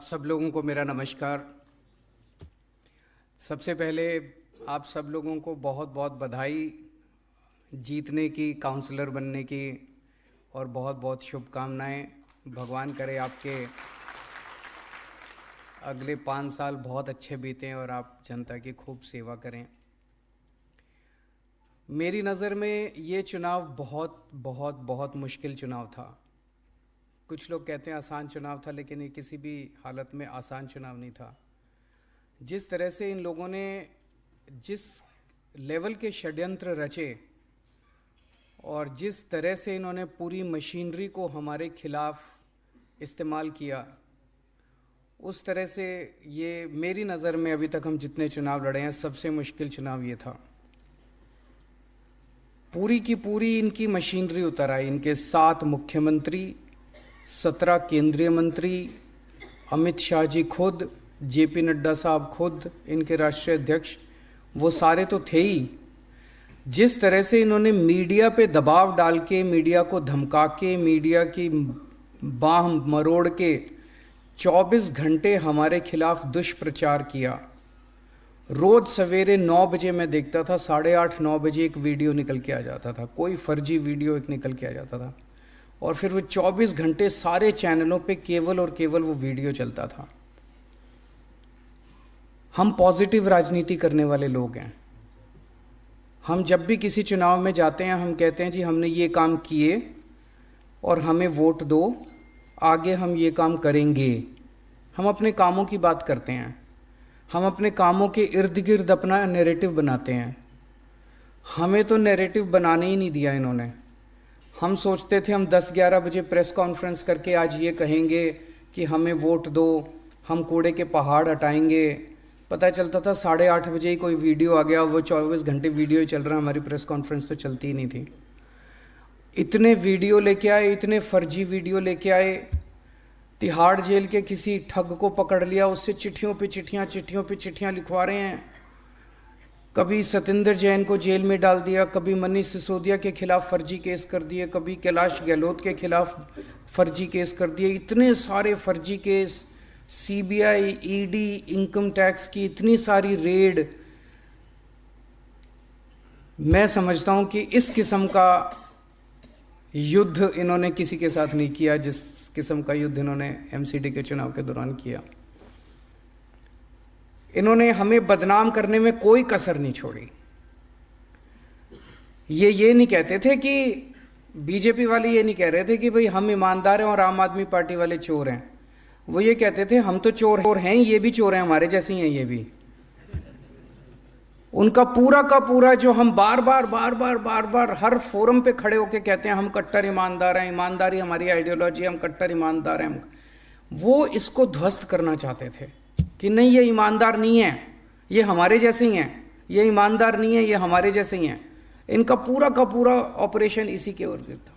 आप सब लोगों को मेरा नमस्कार। सबसे पहले आप सब लोगों को बहुत बहुत बधाई जीतने की, काउंसलर बनने की, और बहुत बहुत शुभकामनाएं। भगवान करे आपके अगले 5 साल बहुत अच्छे बीतें और आप जनता की खूब सेवा करें। मेरी नज़र में ये चुनाव बहुत बहुत बहुत मुश्किल चुनाव था। कुछ लोग कहते हैं आसान चुनाव था, लेकिन ये किसी भी हालत में आसान चुनाव नहीं था। जिस तरह से इन लोगों ने जिस लेवल के षड्यंत्र रचे और जिस तरह से इन्होंने पूरी मशीनरी को हमारे खिलाफ इस्तेमाल किया, उस तरह से ये मेरी नज़र में अभी तक हम जितने चुनाव लड़े हैं सबसे मुश्किल चुनाव ये था। पूरी की पूरी इनकी मशीनरी उतर आई। इनके 7 मुख्यमंत्री, 17 केंद्रीय मंत्री, अमित शाह जी खुद, जेपी नड्डा साहब खुद, इनके राष्ट्रीय अध्यक्ष, वो सारे तो थे ही। जिस तरह से इन्होंने मीडिया पे दबाव डाल के, मीडिया को धमका के, मीडिया की बाह मरोड़ के 24 घंटे हमारे खिलाफ दुष्प्रचार किया। रोज सवेरे 9 बजे मैं देखता था, 8:30 9 बजे एक वीडियो निकल के आ जाता था, कोई फर्जी वीडियो एक निकल के आ जाता था, और फिर वो 24 घंटे सारे चैनलों पे केवल और केवल वो वीडियो चलता था। हम पॉजिटिव राजनीति करने वाले लोग हैं। हम जब भी किसी चुनाव में जाते हैं हम कहते हैं जी हमने ये काम किए और हमें वोट दो, आगे हम ये काम करेंगे। हम अपने कामों की बात करते हैं, हम अपने कामों के इर्द गिर्द अपना नैरेटिव बनाते हैं। हमें तो नैरेटिव बनाने ही नहीं दिया इन्होंने। हम सोचते थे हम 10-11 बजे प्रेस कॉन्फ्रेंस करके आज ये कहेंगे कि हमें वोट दो, हम कूड़े के पहाड़ हटाएंगे। पता चलता था 8:30 बजे ही कोई वीडियो आ गया, वो 24 घंटे वीडियो ही चल रहा, हमारी प्रेस कॉन्फ्रेंस तो चलती ही नहीं थी। इतने वीडियो लेके आए, इतने फर्जी वीडियो लेके आए। तिहाड़ जेल के किसी ठग को पकड़ लिया, उससे चिट्ठियों पे चिट्ठियां लिखवा रहे हैं। कभी सतेंद्र जैन को जेल में डाल दिया, कभी मनीष सिसोदिया के खिलाफ फर्जी केस कर दिए, कभी कैलाश गहलोत के खिलाफ फर्जी केस कर दिए। इतने सारे फर्जी case, CBI, ED, income tax की इतनी सारी रेड। मैं समझता हूं कि इस किस्म का युद्ध इन्होंने किसी के साथ नहीं किया जिस किस्म का युद्ध इन्होंने एमसीडी के चुनाव के दौरान किया। इन्होंने हमें बदनाम करने में कोई कसर नहीं छोड़ी। ये नहीं कहते थे कि बीजेपी वाले ये नहीं कह रहे थे कि भाई हम ईमानदार हैं और आम आदमी पार्टी वाले चोर हैं। वो ये कहते थे हम तो चोर हैं, ये भी चोर हैं, हमारे जैसे ही हैं ये भी। उनका पूरा का पूरा जो हम बार बार हर फोरम पे खड़े होके कहते हैं हम कट्टर ईमानदार हैं, ईमानदारी हमारी आइडियोलॉजी, हम कट्टर ईमानदार हैं, वो इसको ध्वस्त करना चाहते थे कि नहीं ये ईमानदार नहीं है, ये हमारे जैसे ही हैं, ये ईमानदार नहीं है, ये हमारे जैसे ही हैं। इनका पूरा का पूरा ऑपरेशन इसी के ओर था।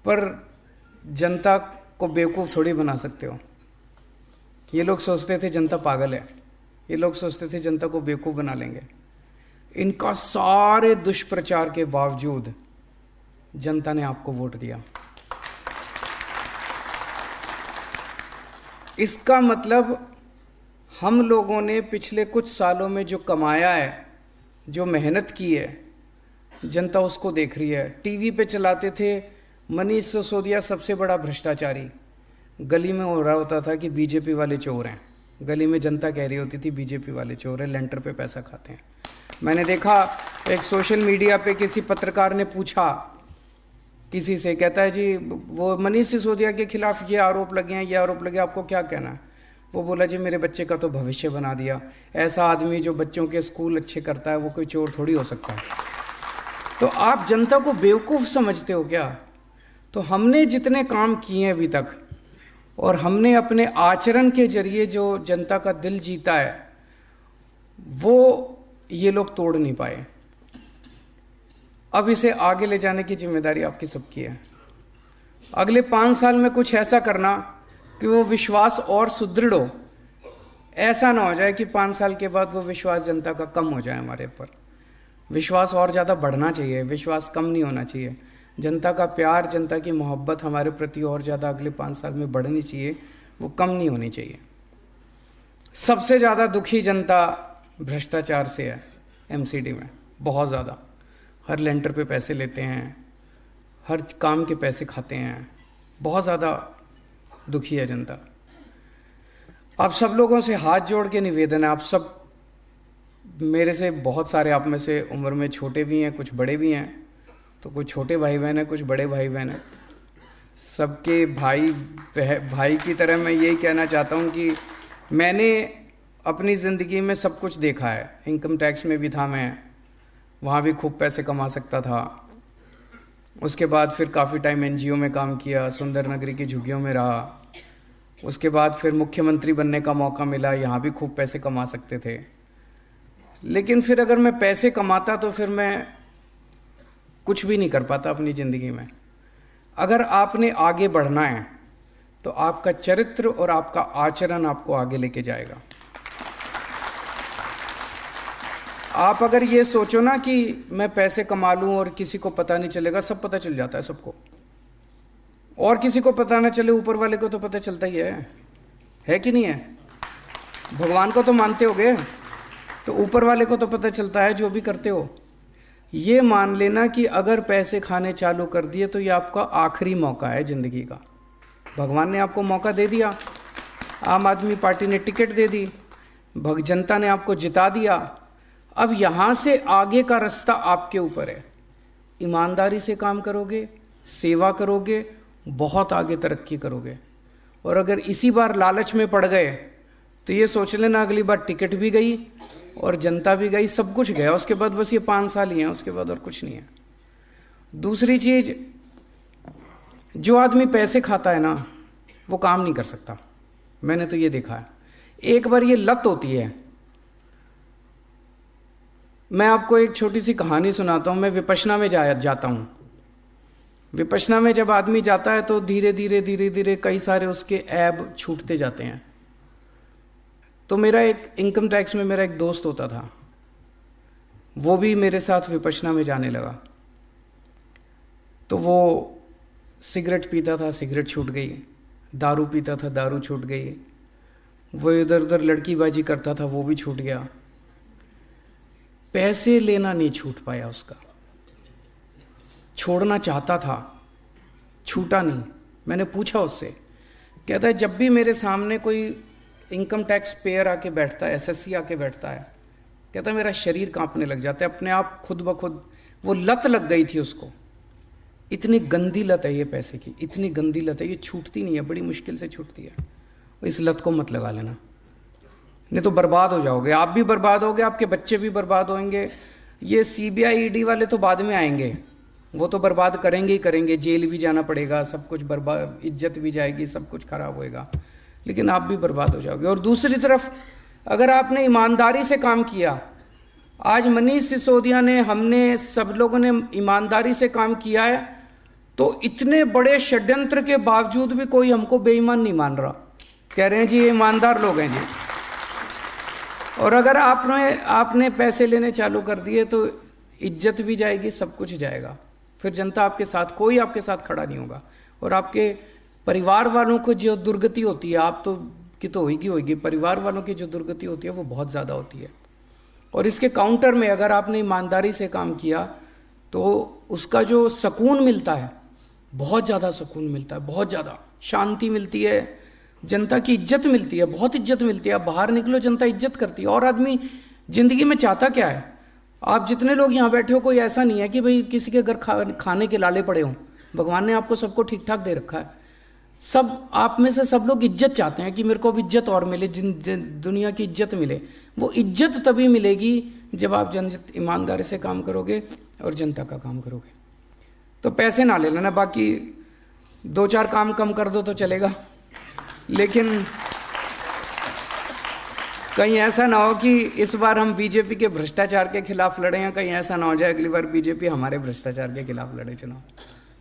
पर जनता को बेवकूफ़ थोड़ी बना सकते हो। ये लोग सोचते थे जनता पागल है, ये लोग सोचते थे जनता को बेवकूफ़ बना लेंगे। इनका सारे दुष्प्रचार के बावजूद जनता ने आपको वोट दिया। इसका मतलब हम लोगों ने पिछले कुछ सालों में जो कमाया है, जो मेहनत की है, जनता उसको देख रही है। टीवी पे चलाते थे मनीष सिसोदिया सबसे बड़ा भ्रष्टाचारी, गली में हो रहा होता था कि बीजेपी वाले चोर हैं। गली में जनता कह रही होती थी बीजेपी वाले चोर हैं, लेंटर पे पैसा खाते हैं। मैंने देखा एक सोशल मीडिया पे किसी पत्रकार ने पूछा किसी से, कहता है जी वो मनीष सिसोदिया के खिलाफ ये आरोप लगे हैं, ये आरोप लगे, आपको क्या कहना है? वो बोला जी मेरे बच्चे का तो भविष्य बना दिया। ऐसा आदमी जो बच्चों के स्कूल अच्छे करता है वो कोई चोर थोड़ी हो सकता है। तो आप जनता को बेवकूफ़ समझते हो क्या? तो हमने जितने काम किए हैं अभी तक और हमने अपने आचरण के जरिए जो जनता का दिल जीता है, वो ये लोग तोड़ नहीं पाए। अब इसे आगे ले जाने की जिम्मेदारी आपकी सबकी है। अगले 5 साल में कुछ ऐसा करना कि वो विश्वास और सुदृढ़ हो। ऐसा ना हो जाए कि 5 साल के बाद वो विश्वास जनता का कम हो जाए हमारे पर। विश्वास और ज़्यादा बढ़ना चाहिए, विश्वास कम नहीं होना चाहिए। जनता का प्यार, जनता की मोहब्बत हमारे प्रति और ज़्यादा अगले 5 साल में बढ़नी चाहिए। वो कम नहीं होनी चाहिए। सबसे ज़्यादा दुखी जनता भ्रष्टाचार से है एमसीडी में, बहुत ज़्यादा। हर लेंटर पे पैसे लेते हैं, हर काम के पैसे खाते हैं, बहुत ज़्यादा दुखी है जनता। आप सब लोगों से हाथ जोड़ के निवेदन है, आप सब मेरे से, बहुत सारे आप में से उम्र में छोटे भी हैं, कुछ बड़े भी हैं, तो कुछ छोटे भाई बहन हैं, कुछ बड़े भाई बहन हैं। सबके भाई की तरह मैं यही कहना चाहता हूँ कि मैंने अपनी ज़िंदगी में सब कुछ देखा है। इनकम टैक्स में भी था मैं, वहाँ भी खूब पैसे कमा सकता था। उसके बाद फिर काफ़ी टाइम एनजीओ में काम किया, सुंदर नगरी की झुग्गियों में रहा। उसके बाद फिर मुख्यमंत्री बनने का मौका मिला, यहाँ भी खूब पैसे कमा सकते थे। लेकिन फिर अगर मैं पैसे कमाता तो फिर मैं कुछ भी नहीं कर पाता अपनी ज़िंदगी में। अगर आपने आगे बढ़ना है तो आपका चरित्र और आपका आचरण आपको आगे लेके जाएगा। आप अगर ये सोचो ना कि मैं पैसे कमा लूं और किसी को पता नहीं चलेगा, सब पता चल जाता है सबको, और किसी को पता ना चले, ऊपर वाले को तो पता चलता ही है कि नहीं है? भगवान को तो मानते होगे, तो ऊपर वाले को तो पता चलता है जो भी करते हो। ये मान लेना कि अगर पैसे खाने चालू कर दिए तो ये आपका आखिरी मौका है ज़िंदगी का। भगवान ने आपको मौका दे दिया, आम आदमी पार्टी ने टिकट दे दी, जनता ने आपको जिता दिया। अब यहाँ से आगे का रास्ता आपके ऊपर है। ईमानदारी से काम करोगे, सेवा करोगे, बहुत आगे तरक्की करोगे। और अगर इसी बार लालच में पड़ गए तो ये सोच लेना अगली बार टिकट भी गई और जनता भी गई, सब कुछ गया। उसके बाद बस ये 5 साल ही हैं, उसके बाद और कुछ नहीं है। दूसरी चीज़, जो आदमी पैसे खाता है ना वो काम नहीं कर सकता। मैंने तो ये देखा है। एक बार ये लत होती है। मैं आपको एक छोटी सी कहानी सुनाता हूँ। मैं विपश्यना में जाता हूँ। विपश्यना में जब आदमी जाता है तो धीरे धीरे कई सारे उसके ऐब छूटते जाते हैं। तो मेरा एक इनकम टैक्स में मेरा एक दोस्त होता था, वो भी मेरे साथ विपश्यना में जाने लगा। तो वो सिगरेट पीता था, सिगरेट छूट गई। दारू पीता था, दारू छूट गई। वो इधर उधर लड़कीबाजी करता था, वो भी छूट गया। पैसे लेना नहीं छूट पाया उसका। छोड़ना चाहता था, छूटा नहीं। मैंने पूछा उससे, कहता है जब भी मेरे सामने कोई इनकम टैक्स पेयर आके बैठता है, एसएससी आके बैठता है, कहता है मेरा शरीर कांपने लग जाता है अपने आप, खुद ब खुद। वो लत लग गई थी उसको। इतनी गंदी लत है ये पैसे की, इतनी गंदी लत है, ये छूटती नहीं है, बड़ी मुश्किल से छूटती है। इस लत को मत लगा लेना, नहीं तो बर्बाद हो जाओगे। आप भी बर्बाद होगे, आपके बच्चे भी बर्बाद होंगे। ये सीबीआई ईडी वाले तो बाद में आएंगे, वो तो बर्बाद करेंगे ही करेंगे, जेल भी जाना पड़ेगा, सब कुछ बर्बाद, इज्जत भी जाएगी, सब कुछ खराब होएगा, लेकिन आप भी बर्बाद हो जाओगे। और दूसरी तरफ अगर आपने ईमानदारी से काम किया, आज मनीष सिसोदिया ने, हमने, सब लोगों ने ईमानदारी से काम किया है, तो इतने बड़े षड्यंत्र के बावजूद भी कोई हमको बेईमान नहीं मान रहा। कह रहे हैं जी ये ईमानदार लोग हैं जी। और अगर आपने पैसे लेने चालू कर दिए तो इज्जत भी जाएगी, सब कुछ जाएगा। फिर जनता आपके साथ, कोई आपके साथ खड़ा नहीं होगा। और आपके परिवार वालों को जो दुर्गति होती है, आप तो की तो होगी, परिवार वालों की जो दुर्गति होती है वो बहुत ज़्यादा होती है। और इसके काउंटर में अगर आपने ईमानदारी से काम किया तो उसका जो सुकून मिलता है, बहुत ज़्यादा सुकून मिलता है, बहुत ज़्यादा शांति मिलती है, जनता की इज्जत मिलती है, बहुत इज्जत मिलती है। आप बाहर निकलो, जनता इज्जत करती है। और आदमी ज़िंदगी में चाहता क्या है? आप जितने लोग यहाँ बैठे हो, कोई ऐसा नहीं है कि भाई किसी के घर खाने के लाले पड़े हों। भगवान ने आपको सबको ठीक ठाक दे रखा है। सब, आप में से सब लोग इज्जत चाहते हैं कि मेरे को अब इज्जत और मिले, दुनिया की इज्जत मिले। वो इज्जत तभी मिलेगी जब आप ईमानदारी से काम करोगे और जनता का काम करोगे। तो पैसे ना ले लेना, बाकी 2-4 काम कम कर दो तो चलेगा, लेकिन कहीं ऐसा ना हो कि इस बार हम बीजेपी के भ्रष्टाचार के खिलाफ लड़े हैं, कहीं ऐसा ना हो जाए अगली बार बीजेपी हमारे भ्रष्टाचार के खिलाफ लड़े चुनाव।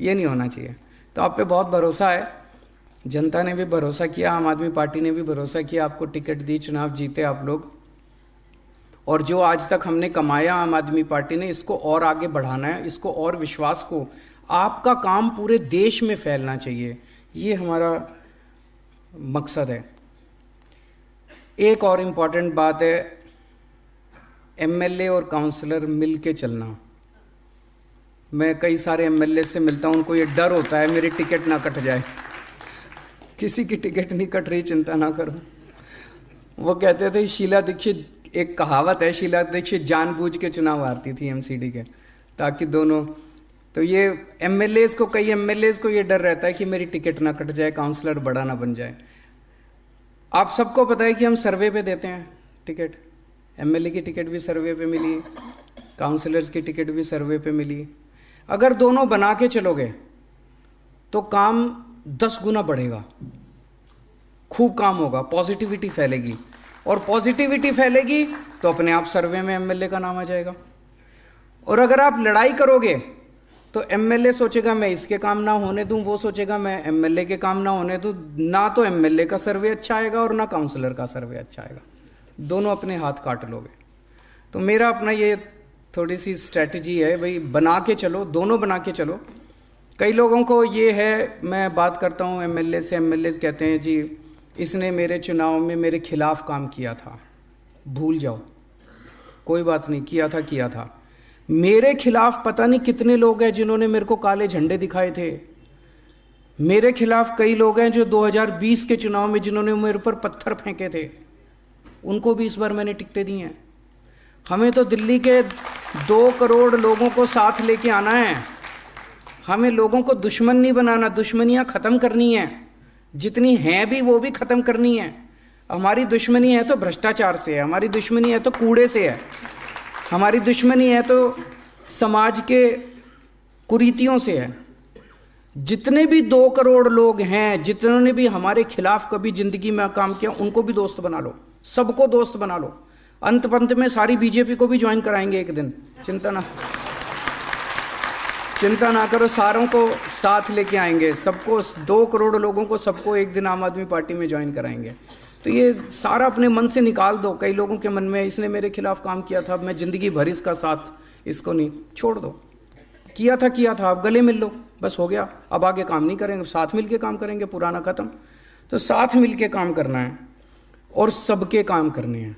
ये नहीं होना चाहिए। तो आप पे बहुत भरोसा है, जनता ने भी भरोसा किया, आम आदमी पार्टी ने भी भरोसा किया, आपको टिकट दी, चुनाव जीते आप लोग। और जो आज तक हमने कमाया आम आदमी पार्टी ने, इसको और आगे बढ़ाना है, इसको और विश्वास को, आपका काम पूरे देश में फैलना चाहिए। ये हमारा मकसद है। एक और इम्पॉर्टेंट बात है, एमएलए और काउंसलर मिल के चलना। मैं कई सारे एमएलए से मिलता हूँ, उनको ये डर होता है मेरी टिकट ना कट जाए। किसी की टिकट नहीं कट रही, चिंता ना करो। वो कहते थे शीला दीक्षित, एक कहावत है, शीला दीक्षित जानबूझ के चुनाव हारती थी एमसीडी के, ताकि दोनों, तो ये एमएलए को, कई एमएलए को ये डर रहता है कि मेरी टिकट ना कट जाए, काउंसलर बड़ा ना बन जाए। आप सबको पता है कि हम सर्वे पे देते हैं टिकट। एमएलए की टिकट भी सर्वे पे मिली, काउंसलर्स की टिकट भी सर्वे पे मिली। अगर दोनों बना के चलोगे तो काम 10 गुना बढ़ेगा, खूब काम होगा, पॉजिटिविटी फैलेगी, और पॉजिटिविटी फैलेगी तो अपने आप सर्वे में एमएलए का नाम आ जाएगा। और अगर आप लड़ाई करोगे तो एमएलए सोचेगा मैं इसके काम ना होने दूं, वो सोचेगा मैं एमएलए के काम ना होने दूं। ना तो एमएलए का सर्वे अच्छा आएगा और ना काउंसलर का सर्वे अच्छा आएगा, दोनों अपने हाथ काट लोगे। तो मेरा अपना ये थोड़ी सी स्ट्रैटेजी है भाई, बना के चलो, दोनों बना के चलो। कई लोगों को ये है, मैं बात करता हूँ एमएलए से, एमएलए कहते हैं जी इसने मेरे चुनाव में मेरे खिलाफ काम किया था। भूल जाओ, कोई बात नहीं, किया था। मेरे खिलाफ पता नहीं कितने लोग हैं जिन्होंने मेरे को काले झंडे दिखाए थे। मेरे खिलाफ कई लोग हैं जो 2020 के चुनाव में जिन्होंने मेरे पर पत्थर फेंके थे, उनको भी इस बार मैंने टिकटें दी हैं। हमें तो दिल्ली के 2 करोड़ लोगों को साथ लेके आना है। हमें लोगों को दुश्मन नहीं बनाना, दुश्मनियां खत्म करनी है, जितनी हैं भी वो भी खत्म करनी है। हमारी दुश्मनी है तो भ्रष्टाचार से है, हमारी दुश्मनी है तो कूड़े से है, हमारी दुश्मनी है तो समाज के कुरीतियों से है। जितने भी 2 करोड़ लोग हैं, जितने भी हमारे खिलाफ कभी जिंदगी में काम किया, उनको भी दोस्त बना लो, सबको दोस्त बना लो। अंत पंत में सारी बीजेपी को भी ज्वाइन कराएंगे एक दिन, चिंता ना करो, सारों को साथ लेके आएंगे, सबको, 2 करोड़ लोगों को सबको एक दिन आम आदमी पार्टी में ज्वाइन कराएंगे। तो ये सारा अपने मन से निकाल दो। कई लोगों के मन में इसने मेरे खिलाफ काम किया था, अब मैं जिंदगी भर इसका साथ, इसको नहीं, छोड़ दो। किया था, अब गले मिल लो, बस हो गया। अब आगे काम नहीं करेंगे, साथ मिल के काम करेंगे, पुराना खत्म। तो साथ मिल के काम करना है और सबके काम करने हैं।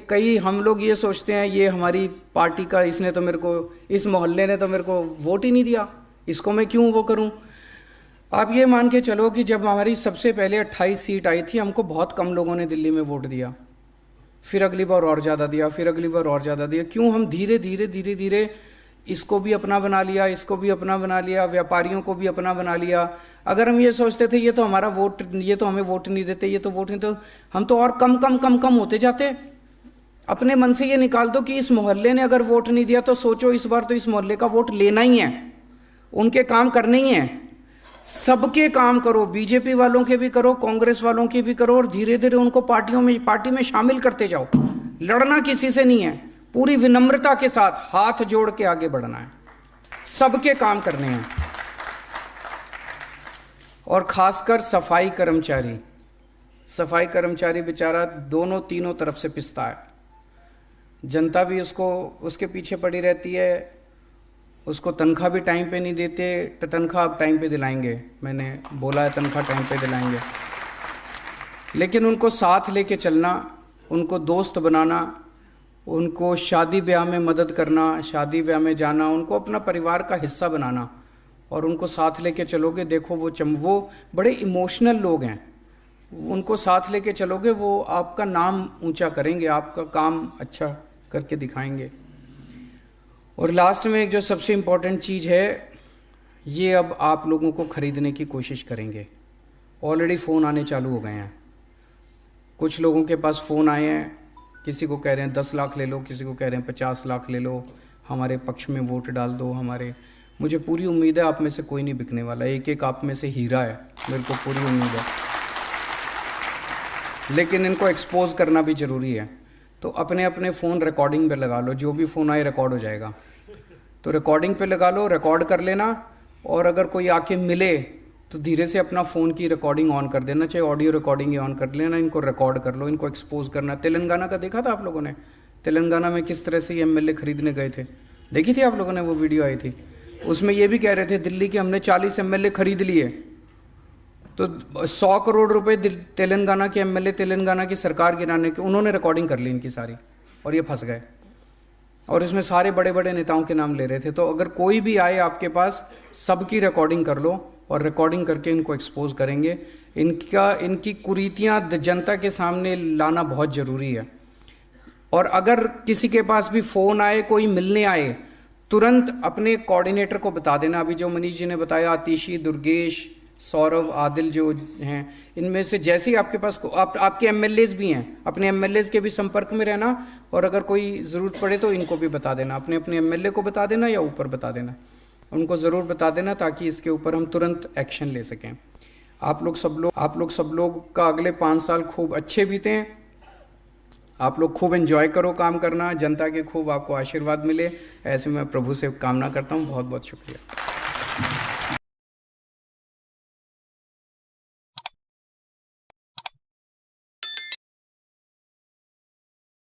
कई हम लोग ये सोचते हैं ये हमारी पार्टी का, इसने तो मेरे को, इस मोहल्ले ने तो मेरे को वोट ही नहीं दिया, इसको मैं क्यों वो करूं। आप ये मान के चलो कि जब हमारी सबसे पहले 28 सीट आई थी, हमको बहुत कम लोगों ने दिल्ली में वोट दिया, फिर अगली बार और ज़्यादा दिया, फिर अगली बार और ज़्यादा दिया। क्यों? हम धीरे धीरे इसको भी अपना बना लिया, इसको भी अपना बना लिया, व्यापारियों को भी अपना बना लिया। अगर हम ये सोचते थे ये तो हमारा वोट, ये तो हमें वोट नहीं देते, ये तो वोट नहीं, तो हम तो और कम होते जाते। अपने मन से ये निकाल दो कि इस मोहल्ले ने अगर वोट नहीं दिया तो सोचो इस बार तो इस मोहल्ले का वोट लेना ही है, उनके काम करने ही हैं। सबके काम करो, बीजेपी वालों के भी करो, कांग्रेस वालों के भी करो, और धीरे धीरे उनको पार्टी में शामिल करते जाओ। लड़ना किसी से नहीं है, पूरी विनम्रता के साथ हाथ जोड़ के आगे बढ़ना है, सबके काम करने हैं। और खासकर सफाई कर्मचारी बेचारा दोनों तीनों तरफ से पिसता है। जनता भी उसके पीछे पड़ी रहती है, उसको तनख्वाह भी टाइम पे नहीं देते। तनख्वाह अब टाइम पे दिलाएंगे, मैंने बोला है तनख्वाह टाइम पे दिलाएंगे। लेकिन उनको साथ लेके चलना, उनको दोस्त बनाना, उनको शादी ब्याह में मदद करना, शादी ब्याह में जाना, उनको अपना परिवार का हिस्सा बनाना, और उनको साथ लेके चलोगे। देखो वो बड़े इमोशनल लोग हैं, उनको साथ लेके चलोगे, वो आपका नाम ऊंचा करेंगे, आपका काम अच्छा करके दिखाएंगे। और लास्ट में एक जो सबसे इम्पोर्टेंट चीज़ है, ये अब आप लोगों को ख़रीदने की कोशिश करेंगे। ऑलरेडी फ़ोन आने चालू हो गए हैं, कुछ लोगों के पास फ़ोन आए हैं, किसी को कह रहे हैं 10 लाख ले लो, किसी को कह रहे हैं 50 लाख ले लो, हमारे पक्ष में वोट डाल दो। मुझे पूरी उम्मीद है आप में से कोई नहीं बिकने वाला, एक आप में से हीरा है, मेरे को पूरी उम्मीद है। लेकिन इनको एक्सपोज करना भी ज़रूरी है। तो अपने अपने फ़ोन रिकॉर्डिंग पे लगा लो, जो भी फ़ोन आए रिकॉर्ड हो जाएगा, तो रिकॉर्डिंग पे लगा लो, रिकॉर्ड कर लेना। और अगर कोई आके मिले तो धीरे से अपना फ़ोन की रिकॉर्डिंग ऑन कर देना, चाहे ऑडियो रिकॉर्डिंग ही ऑन कर लेना, इनको रिकॉर्ड कर लो, इनको एक्सपोज करना। तेलंगाना का देखा था आप लोगों ने, तेलंगाना में किस तरह से ये एमएलए खरीदने गए थे, देखी थी आप लोगों ने, वो वीडियो आई थी। उसमें ये भी कह रहे थे दिल्ली के हमने 40 एमएलए खरीद लिए। तो 100 करोड़ रुपए तेलंगाना के एमएलए, तेलंगाना की सरकार गिराने के, उन्होंने रिकॉर्डिंग कर ली इनकी सारी, और ये फंस गए। और इसमें सारे बड़े बड़े नेताओं के नाम ले रहे थे। तो अगर कोई भी आए आपके पास, सबकी रिकॉर्डिंग कर लो, और रिकॉर्डिंग करके इनको एक्सपोज करेंगे। इनकी कुरीतियां जनता के सामने लाना बहुत ज़रूरी है। और अगर किसी के पास भी फ़ोन आए, कोई मिलने आए, तुरंत अपने कोऑर्डिनेटर को बता देना। अभी जो मनीष जी ने बताया, आतिशी, दुर्गेश, सौरभ, आदिल जो हैं, इनमें से जैसे ही आपके पास आपके एमएलएज भी हैं, अपने एमएलएज के भी संपर्क में रहना। और अगर कोई ज़रूरत पड़े तो इनको भी बता देना, अपने अपने एमएलए को बता देना या ऊपर बता देना, उनको ज़रूर बता देना, ताकि इसके ऊपर हम तुरंत एक्शन ले सकें। आप लोग सब लोग का अगले 5 साल खूब अच्छे बीते। आप लोग खूब एंजॉय करो काम करना, जनता के खूब आपको आशीर्वाद मिले, ऐसे मैं प्रभु से कामना करता हूँ। बहुत बहुत शुक्रिया।